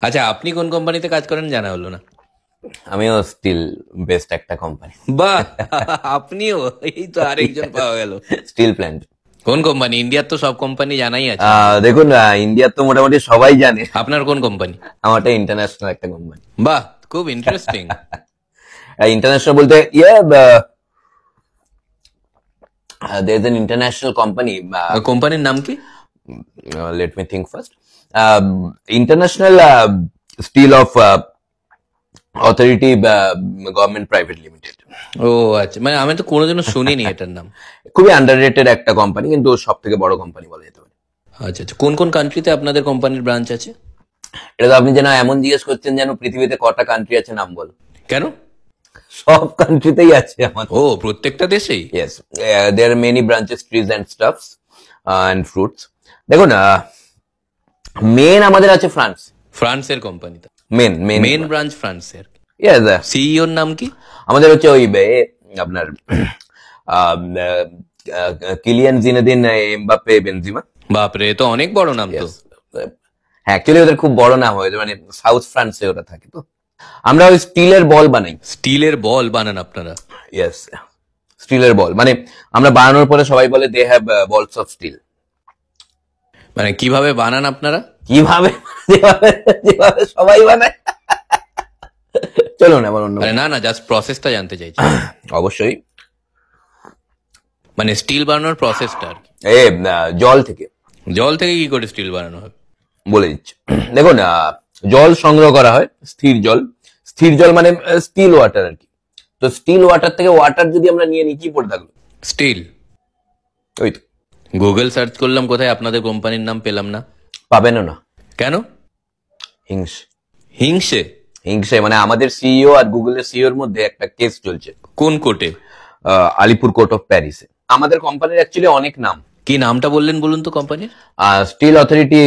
আচ্ছা, আপনি কোন কোম্পানিতে কাজ করেন জানা হলো না। আমিও স্টিল বেস্ট একটা কোম্পানি। বাহ, আপনিও? এই তো আরেকজন পাওয়া গেল। Steel plant. কোন কোম্পানি? ইন্ডিয়ার তো সব কোম্পানি জানাই আছে। দেখুন, ইন্ডিয়ার তো মোটামুটি সবাই জানে। আপনার কোন কোম্পানি? আমারটা ইন্টারন্যাশনাল একটা কোম্পানি। বাহ, খুব ইন্টারেস্টিং। ইন্টারন্যাশনাল বলতে there is an international company. কোম্পানির নাম কি? Let me think first. International Steel of Authority Government Private Limited. ও আচ্ছা, মানে আমি তো কোনোদিনও শুনিনি এটার নাম। খুবই আন্ডাররেটেড একটা কোম্পানি, কিন্তু সব থেকে বড় কোম্পানি বলা যেতে পারে। আচ্ছা আচ্ছা, কোন কোন কান্ট্রিতে আপনাদের কোম্পানির ব্রাঞ্চ আছে? এটা তো আপনি যেন এমন জিজ্ঞেস করছেন যেন পৃথিবীতে কটা কান্ট্রি আছে নাম বল। কেন? সব কান্ট্রিতেই আছে আমাদের। ও, প্রত্যেকটা দেশেই? Yes, there are many branches, trees and stuffs and fruits. দেখুন, মেন আমাদের আছে ফ্রান্স। ফ্রান্সের কোম্পানিতে? মেন ব্রাঞ্চ ফ্রান্সের। Yes, সিইওর নাম কি? আমাদের হচ্ছে ওই আপনার কিলিয়ান জিনেদিন এমবাপ্পে বেনজিমা। বাপরে, এ তো অনেক বড় নাম তো। হ্যাঁ, অ্যাকচুয়ালি ওদের খুব বড় নাম হয়েছে, মানে সাউথ ফ্রান্সে ওরা থাকে। তো আমরা ওই স্টিলের বল বানাই। স্টিলের বল বানান আপনারা? ইয়েস, স্টিলের বল মানে আমরা বানানোর পরে সবাই বলে দে হ্যাভ বলস অফ স্টিল। মানে কিভাবে বানান আপনারা? কিভাবে? যেভাবে সবাই বানায়। চলুন এবার অন্য। না না, জাস্ট প্রসেসটা জানতে চাইছি। অবশ্যই। মানে স্টিল বানানোর প্রসেসটা আর কি। জল থেকে। জল থেকে কি করে স্টিল বানানো হবে? বলে দিচ্ছি। দেখুন, জল সংগ্রহ করা হয়, স্থির জল। স্থির জল মানে স্টিল ওয়াটার আর কি। তো স্টিল ওয়াটার থেকে ওয়াটার যদি আমরা নিয়ে নিই, কি পড়ে থাকলো? স্টিল। ওই তো। গুগল সার্চ করলাম, কোথায় আপনাদের কোম্পানির নাম পেলাম না। পাবেনও না। কেন? হিংসে। হিংসে? হিংসে মানে আমাদের সিইও আর গুগলের সিইও এর মধ্যে একটা কেস চলছে। কোন কোর্টে? আলিপুর কোর্ট অফ প্যারিসে। আমাদের কোম্পানির অ্যাকচুয়ালি অনেক নাম। কি নামটা বললেন বলুন তো কোম্পানির? Steel authority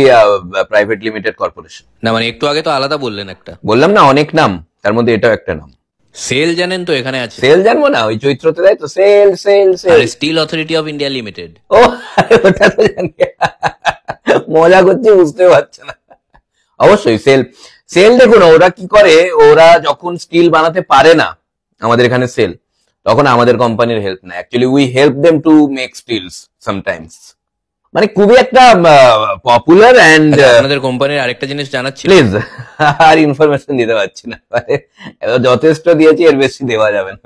private limited corporation. না মানে একটু আগে তো আলাদা বললেন একটা। বললাম না, অনেক নাম, তার মধ্যে এটাও একটা নাম। সেল জানেন তো এখানে আছে? সেল জানবো না? ওই চৈত্রতে দেয় তো SAIL SAIL SAIL. Steel authority of India limited. ও, ওটা তো জানি। মজা করছি, বুঝতে পারছে না। অবশ্যই সেল। সেল দেখুন ওরা কি করে, ওরা যখন স্টিল বানাতে পারে না আমাদের এখানে সেল, তখন আমাদের কোম্পানির হেল্প নেয়। Actually we help them to make stills sometimes. মানে খুবই একটা পপুলার অ্যান্ড। আপনাদের কোম্পানির আরেকটা জিনিস জানাচ্ছি প্লিজ। আর ইনফরমেশন দিতে পারছি না, যথেষ্ট দিয়েছি, এর বেশি দেওয়া যাবে না।